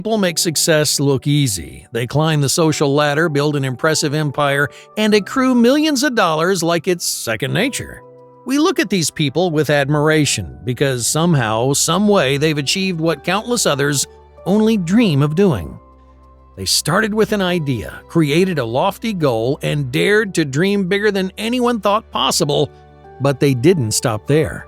People make success look easy. They climb the social ladder, build an impressive empire, and accrue millions of dollars like it's second nature. We look at these people with admiration because somehow, some way, they've achieved what countless others only dream of doing. They started with an idea, created a lofty goal, and dared to dream bigger than anyone thought possible, but they didn't stop there.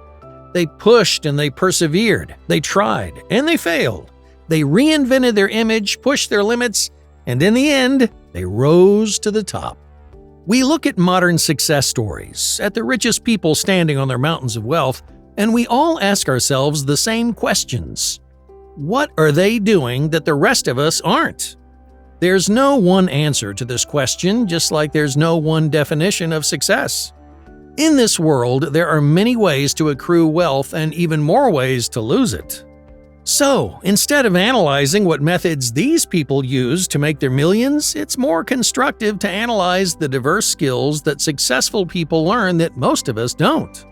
They pushed and they persevered. They tried and they failed. They reinvented their image, pushed their limits, and in the end, they rose to the top. We look at modern success stories, at the richest people standing on their mountains of wealth, and we all ask ourselves the same questions. What are they doing that the rest of us aren't? There's no one answer to this question, just like there's no one definition of success. In this world, there are many ways to accrue wealth and even more ways to lose it. So, instead of analyzing what methods these people use to make their millions, it's more constructive to analyze the diverse skills that successful people learn that most of us don't.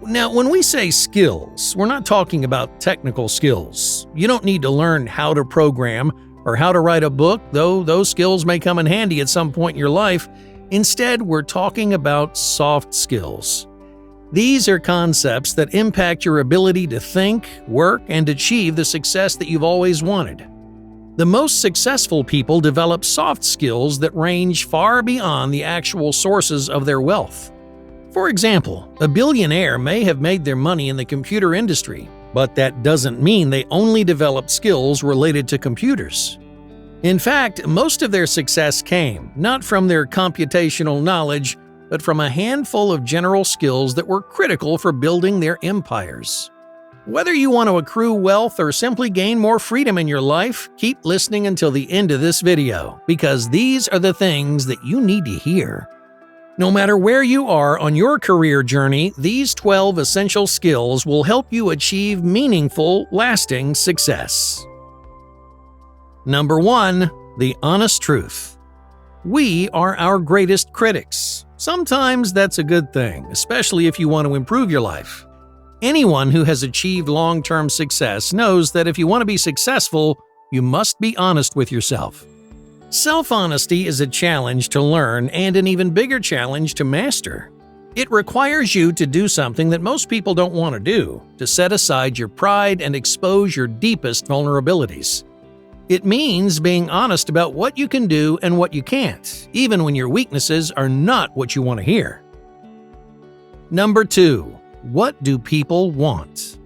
Now, when we say skills, we're not talking about technical skills. You don't need to learn how to program or how to write a book, though those skills may come in handy at some point in your life. Instead, we're talking about soft skills. These are concepts that impact your ability to think, work, and achieve the success that you've always wanted. The most successful people develop soft skills that range far beyond the actual sources of their wealth. For example, a billionaire may have made their money in the computer industry, but that doesn't mean they only developed skills related to computers. In fact, most of their success came not from their computational knowledge, but from a handful of general skills that were critical for building their empires. Whether you want to accrue wealth or simply gain more freedom in your life, keep listening until the end of this video, because these are the things that you need to hear. No matter where you are on your career journey, these 12 essential skills will help you achieve meaningful, lasting success. Number 1. The honest truth. We are our greatest critics. Sometimes that's a good thing, especially if you want to improve your life. Anyone who has achieved long-term success knows that if you want to be successful, you must be honest with yourself. Self-honesty is a challenge to learn and an even bigger challenge to master. It requires you to do something that most people don't want to do, to set aside your pride and expose your deepest vulnerabilities. It means being honest about what you can do and what you can't, even when your weaknesses are not what you want to hear. Number 2. What do people want?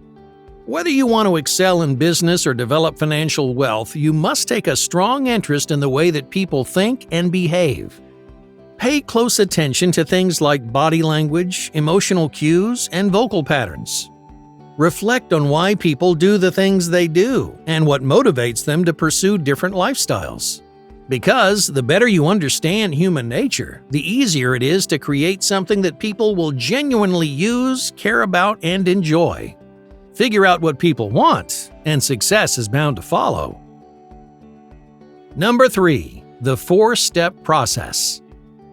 Whether you want to excel in business or develop financial wealth, you must take a strong interest in the way that people think and behave. Pay close attention to things like body language, emotional cues, and vocal patterns. Reflect on why people do the things they do and what motivates them to pursue different lifestyles. Because the better you understand human nature, the easier it is to create something that people will genuinely use, care about, and enjoy. Figure out what people want, and success is bound to follow. Number 3. The 4-step process.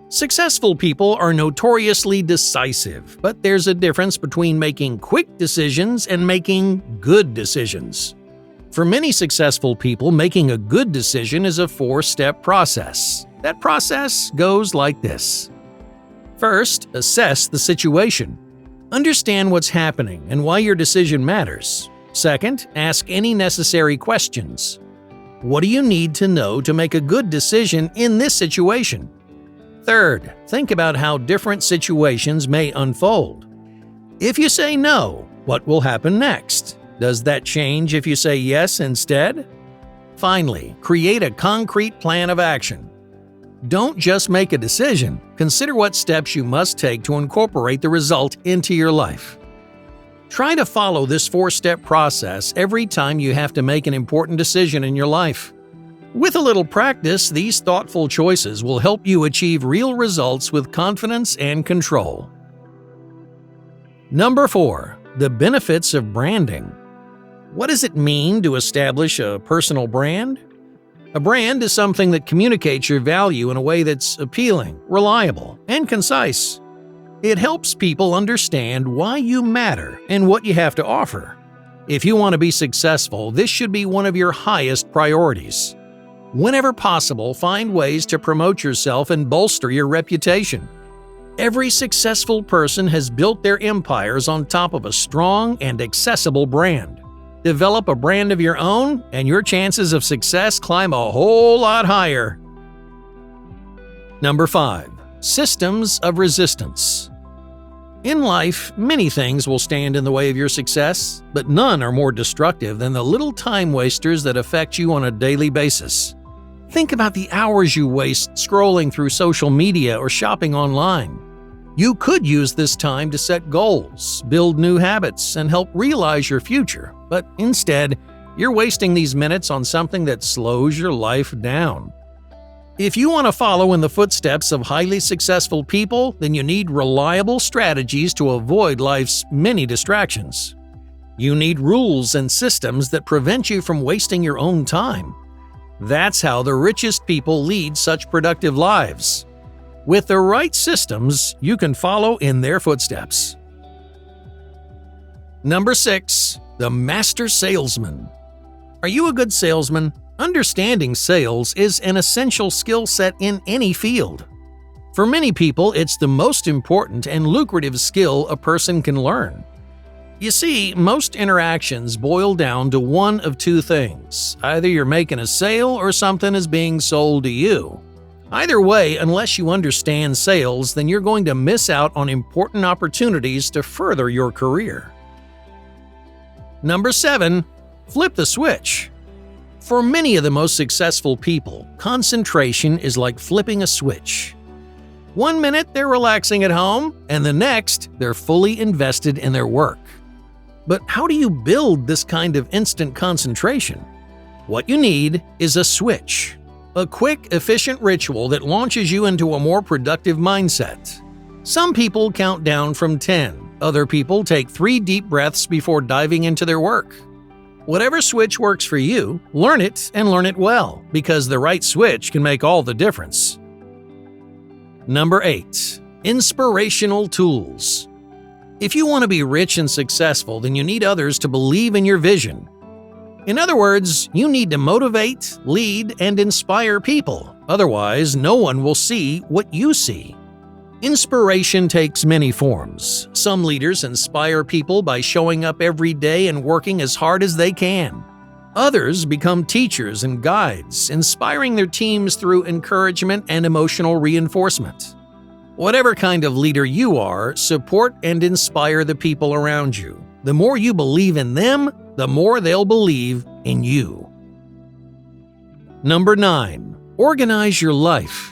Successful people are notoriously decisive, but there's a difference between making quick decisions and making good decisions. For many successful people, making a good decision is a 4-step process. That process goes like this. First, assess the situation. Understand what's happening and why your decision matters. Second, ask any necessary questions. What do you need to know to make a good decision in this situation? Third, think about how different situations may unfold. If you say no, what will happen next? Does that change if you say yes instead? Finally, create a concrete plan of action. Don't just make a decision. Consider what steps you must take to incorporate the result into your life. Try to follow this 4-step process every time you have to make an important decision in your life. With a little practice, these thoughtful choices will help you achieve real results with confidence and control. Number 4. The benefits of branding. What does it mean to establish a personal brand? A brand is something that communicates your value in a way that's appealing, reliable, and concise. It helps people understand why you matter and what you have to offer. If you want to be successful, this should be one of your highest priorities. Whenever possible, find ways to promote yourself and bolster your reputation. Every successful person has built their empires on top of a strong and accessible brand. Develop a brand of your own, and your chances of success climb a whole lot higher. Number 5. Systems of resistance. In life, many things will stand in the way of your success, but none are more destructive than the little time wasters that affect you on a daily basis. Think about the hours you waste scrolling through social media or shopping online. You could use this time to set goals, build new habits, and help realize your future, but instead, you're wasting these minutes on something that slows your life down. If you want to follow in the footsteps of highly successful people, then you need reliable strategies to avoid life's many distractions. You need rules and systems that prevent you from wasting your own time. That's how the richest people lead such productive lives. With the right systems, you can follow in their footsteps. Number 6. The Master Salesman. Are you a good salesman? Understanding sales is an essential skill set in any field. For many people, it's the most important and lucrative skill a person can learn. You see, most interactions boil down to one of two things. Either you're making a sale or something is being sold to you. Either way, unless you understand sales, then you're going to miss out on important opportunities to further your career. Number 7. Flip the switch. For many of the most successful people, concentration is like flipping a switch. One minute they're relaxing at home, and the next they're fully invested in their work. But how do you build this kind of instant concentration? What you need is a switch. A quick, efficient ritual that launches you into a more productive mindset. Some people count down from 10. Other people take 3 deep breaths before diving into their work. Whatever switch works for you, learn it and learn it well, because the right switch can make all the difference. Number 8. Inspirational tools. If you want to be rich and successful, then you need others to believe in your vision. In other words, you need to motivate, lead, and inspire people. Otherwise, no one will see what you see. Inspiration takes many forms. Some leaders inspire people by showing up every day and working as hard as they can. Others become teachers and guides, inspiring their teams through encouragement and emotional reinforcement. Whatever kind of leader you are, support and inspire the people around you. The more you believe in them, the more they'll believe in you. Number 9. Organize your life.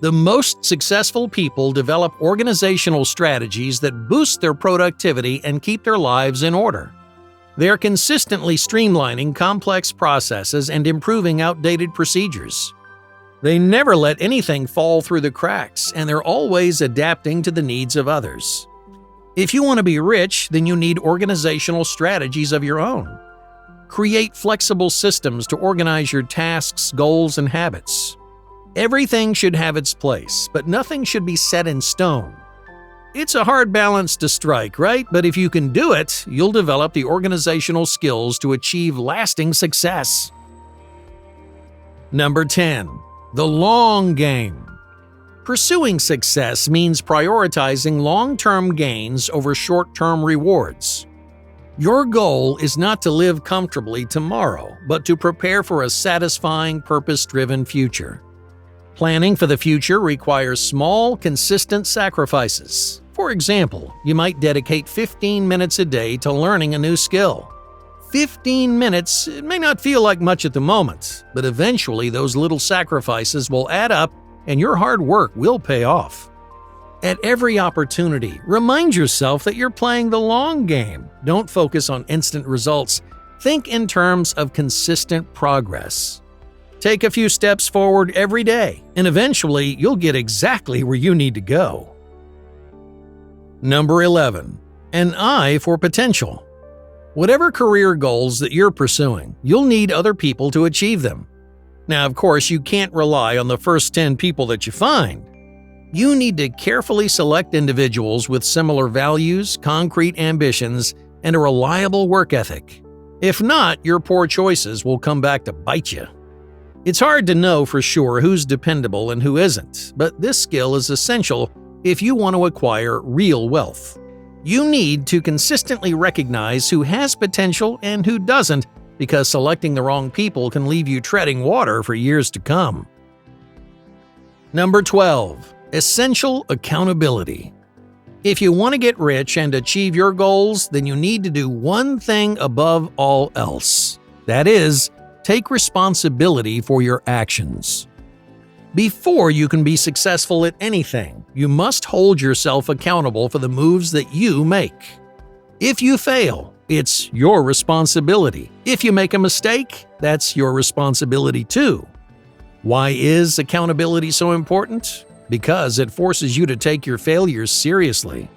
The most successful people develop organizational strategies that boost their productivity and keep their lives in order. They are consistently streamlining complex processes and improving outdated procedures. They never let anything fall through the cracks, and they're always adapting to the needs of others. If you want to be rich, then you need organizational strategies of your own. Create flexible systems to organize your tasks, goals, and habits. Everything should have its place, but nothing should be set in stone. It's a hard balance to strike, right? But if you can do it, you'll develop the organizational skills to achieve lasting success. Number 10. The long game. Pursuing success means prioritizing long-term gains over short-term rewards. Your goal is not to live comfortably tomorrow, but to prepare for a satisfying, purpose-driven future. Planning for the future requires small, consistent sacrifices. For example, you might dedicate 15 minutes a day to learning a new skill. 15 minutes, it may not feel like much at the moment, but eventually those little sacrifices will add up and your hard work will pay off. At every opportunity, remind yourself that you're playing the long game. Don't focus on instant results. Think in terms of consistent progress. Take a few steps forward every day, and eventually you'll get exactly where you need to go. Number 11. An eye for potential. Whatever career goals that you're pursuing, you'll need other people to achieve them. Now, of course, you can't rely on the first 10 people that you find. You need to carefully select individuals with similar values, concrete ambitions, and a reliable work ethic. If not, your poor choices will come back to bite you. It's hard to know for sure who's dependable and who isn't, but this skill is essential if you want to acquire real wealth. You need to consistently recognize who has potential and who doesn't, because selecting the wrong people can leave you treading water for years to come. Number 12. Essential accountability. If you want to get rich and achieve your goals, then you need to do one thing above all else. That is, take responsibility for your actions. Before you can be successful at anything, you must hold yourself accountable for the moves that you make. If you fail, it's your responsibility. If you make a mistake, that's your responsibility too. Why is accountability so important? Because it forces you to take your failures seriously.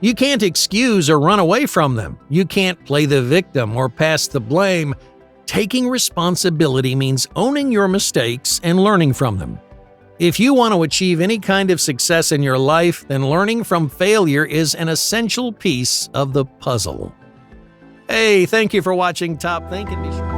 You can't excuse or run away from them. You can't play the victim or pass the blame. Taking responsibility means owning your mistakes and learning from them. If you want to achieve any kind of success in your life, then learning from failure is an essential piece of the puzzle. Hey, thank you for watching Top Think, and be sure